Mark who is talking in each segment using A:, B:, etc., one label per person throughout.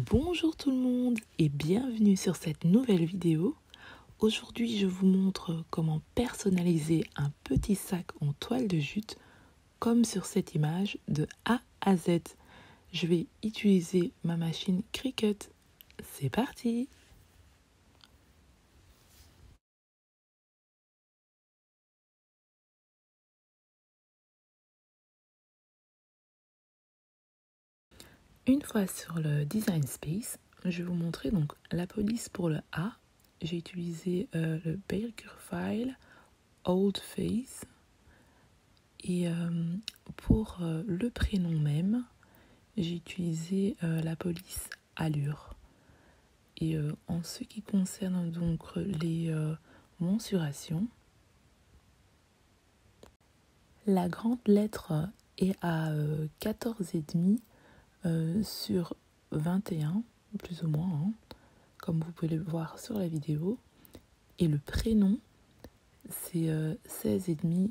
A: Bonjour tout le monde et bienvenue sur cette nouvelle vidéo. Aujourd'hui je vous montre comment personnaliser un petit sac en toile de jute comme sur cette image de A à Z. Je vais utiliser ma machine Cricut. C'est parti! Une fois sur le Design Space, je vais vous montrer donc la police pour le A. J'ai utilisé le Baker File Old Face. Et pour le prénom même, j'ai utilisé la police Allure. Et en ce qui concerne donc les mensurations, la grande lettre est à 14,5 sur 21, plus ou moins, hein, comme vous pouvez le voir sur la vidéo. Et le prénom, c'est 16,5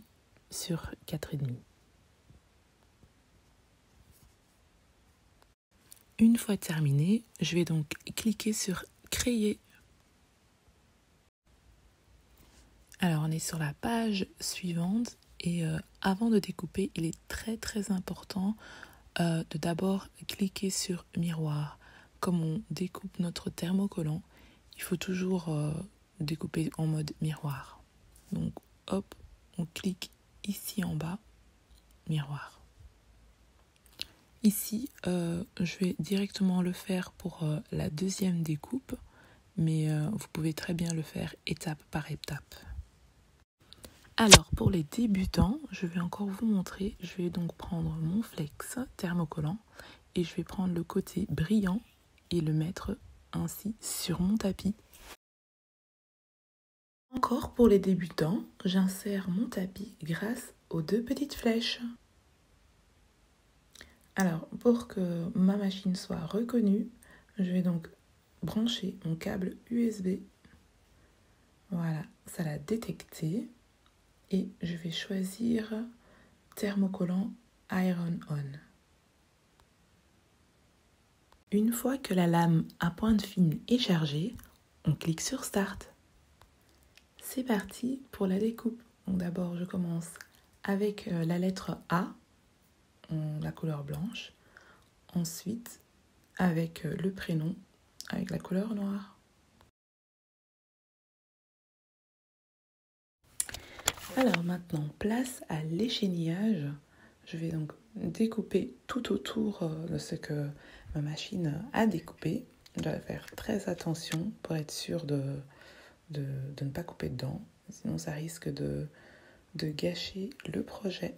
A: sur 4,5. Une fois terminé, je vais donc cliquer sur Créer. Alors on est sur la page suivante et avant de découper, il est très important de d'abord cliquer sur Miroir. Comme on découpe notre thermocollant, il faut toujours découper en mode miroir. Donc hop, on clique ici en bas, Miroir. Ici, je vais directement le faire pour la deuxième découpe, mais vous pouvez très bien le faire étape par étape. Alors, pour les débutants, je vais encore vous montrer. Je vais donc prendre mon flex thermocollant et je vais prendre le côté brillant et le mettre ainsi sur mon tapis. Encore pour les débutants, j'insère mon tapis grâce aux deux petites flèches. Alors, pour que ma machine soit reconnue, je vais donc brancher mon câble USB. Voilà, ça l'a détecté. Et je vais choisir thermocollant Iron On. Une fois que la lame à pointe fine est chargée, on clique sur Start. C'est parti pour la découpe. Donc d'abord, je commence avec la lettre A, en la couleur blanche. Ensuite, avec le prénom, avec la couleur noire. Alors maintenant, place à l'échénillage. Je vais donc découper tout autour de ce que ma machine a découpé. Je dois faire très attention pour être sûr de ne pas couper dedans. Sinon, ça risque de gâcher le projet.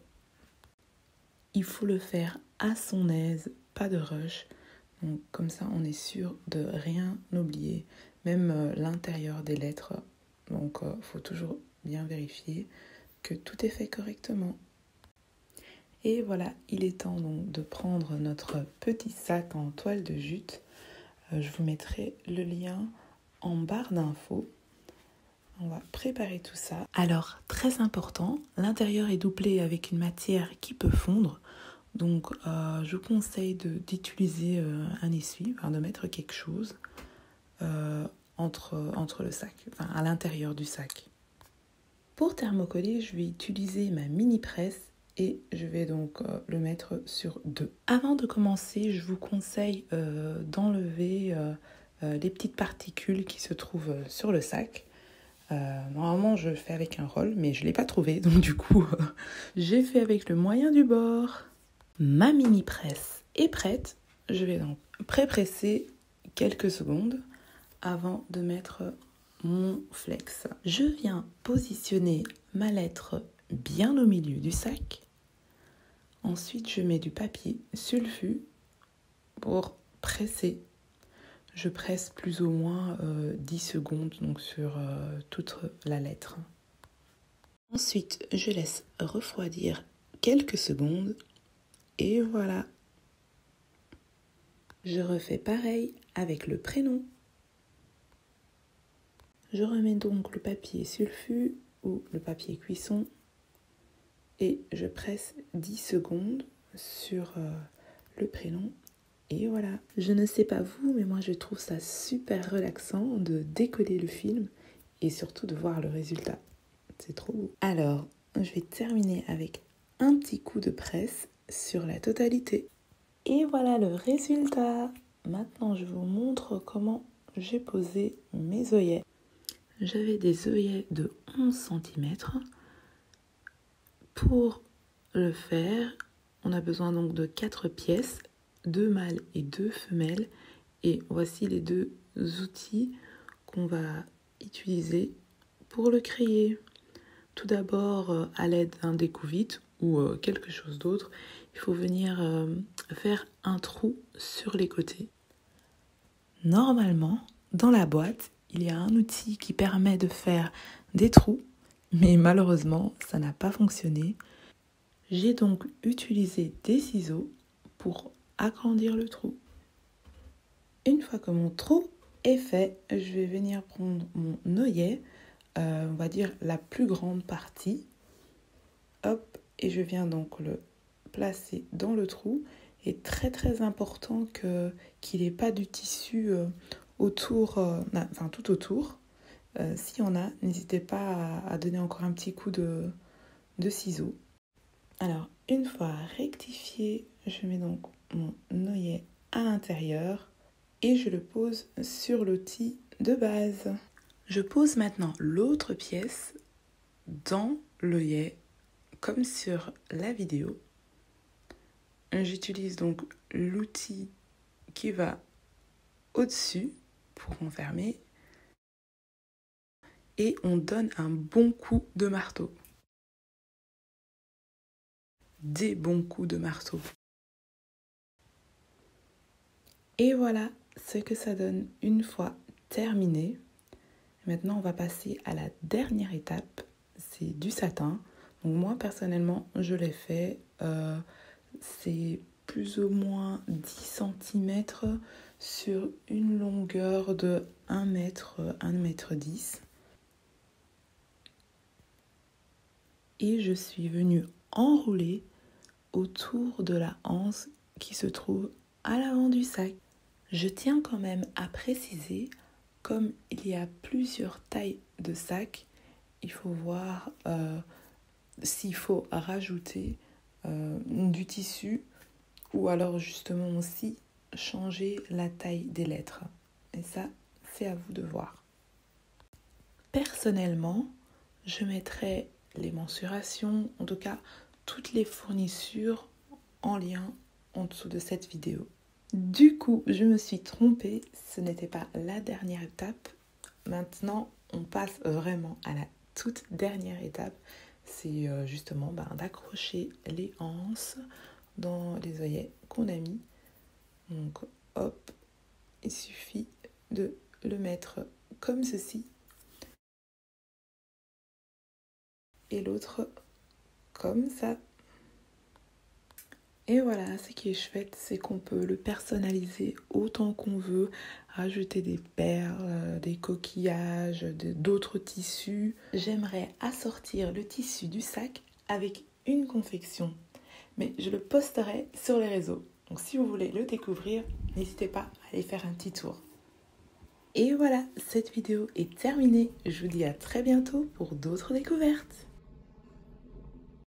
A: Il faut le faire à son aise, pas de rush. Donc, comme ça, on est sûr de rien oublier, même l'intérieur des lettres. Donc, il faut toujours bien vérifier que tout est fait correctement. Et voilà, il est temps donc de prendre notre petit sac en toile de jute. Je vous mettrai le lien en barre d'infos. On va préparer tout ça. Alors, très important, l'intérieur est doublé avec une matière qui peut fondre. Donc, je vous conseille d'utiliser un essuie, enfin, de mettre quelque chose entre le sac, enfin à l'intérieur du sac. Pour thermocoller, je vais utiliser ma mini presse et je vais donc le mettre sur 2. Avant de commencer, je vous conseille d'enlever les petites particules qui se trouvent sur le sac. Normalement, je le fais avec un roll, mais je ne l'ai pas trouvé, donc du coup, j'ai fait avec le moyen du bord. Ma mini presse est prête. Je vais donc pré-presser quelques secondes avant de mettre mon flex. Je viens positionner ma lettre bien au milieu du sac. Ensuite, je mets du papier sulfu pour presser. Je presse plus ou moins 10 secondes donc sur toute la lettre. Ensuite, je laisse refroidir quelques secondes et voilà. Je refais pareil avec le prénom. Je remets donc le papier sulfu ou le papier cuisson et je presse 10 secondes sur le prénom Et voilà, je ne sais pas vous, mais moi je trouve ça super relaxant de décoller le film et surtout de voir le résultat. C'est trop beau. Alors, je vais terminer avec un petit coup de presse sur la totalité. Et voilà le résultat. Maintenant, je vous montre comment j'ai posé mes œillets. J'avais des œillets de 11 cm. Pour le faire, on a besoin donc de 4 pièces, 2 mâles et 2 femelles. Et voici les 2 outils qu'on va utiliser pour le créer. Tout d'abord, à l'aide d'un découvite ou quelque chose d'autre, il faut venir faire un trou sur les côtés. Normalement, dans la boîte, il y a un outil qui permet de faire des trous, mais malheureusement, ça n'a pas fonctionné. J'ai donc utilisé des ciseaux pour agrandir le trou. Une fois que mon trou est fait, je vais venir prendre mon œillet, on va dire la plus grande partie, hop, et je viens donc le placer dans le trou. Il est très très important qu'il n'ait pas du tissu autour, tout autour. S'il y en a, n'hésitez pas à donner encore un petit coup de ciseaux. Alors, une fois rectifié, je mets donc mon œillet à l'intérieur et je le pose sur l'outil de base. Je pose maintenant l'autre pièce dans l'œillet, comme sur la vidéo. J'utilise donc l'outil qui va au-dessus pour enfermer et on donne un bon coup de marteau. Des bons coups de marteau. Et voilà ce que ça donne une fois terminé. Maintenant, on va passer à la dernière étape, c'est du satin. Donc moi, personnellement, je l'ai fait. C'est plus ou moins 10 cm sur une longueur de 1 mètre, 1 mètre 10. Et je suis venue enrouler autour de la anse qui se trouve à l'avant du sac. Je tiens quand même à préciser, comme il y a plusieurs tailles de sacs, il faut voir s'il faut rajouter du tissu ou alors justement aussi changer la taille des lettres. Et ça, c'est à vous de voir. Personnellement, je mettrai les mensurations, en tout cas toutes les fournitures en lien en dessous de cette vidéo. Du coup, je me suis trompée, ce n'était pas la dernière étape. Maintenant, on passe vraiment à la toute dernière étape. C'est justement d'accrocher les anses dans les œillets qu'on a mis. Donc hop, il suffit de le mettre comme ceci. Et l'autre comme ça. Et voilà, ce qui est chouette, c'est qu'on peut le personnaliser autant qu'on veut, rajouter des perles, des coquillages, d'autres tissus. J'aimerais assortir le tissu du sac avec une confection, mais je le posterai sur les réseaux. Donc si vous voulez le découvrir, n'hésitez pas à aller faire un petit tour. Et voilà, cette vidéo est terminée. Je vous dis à très bientôt pour d'autres découvertes.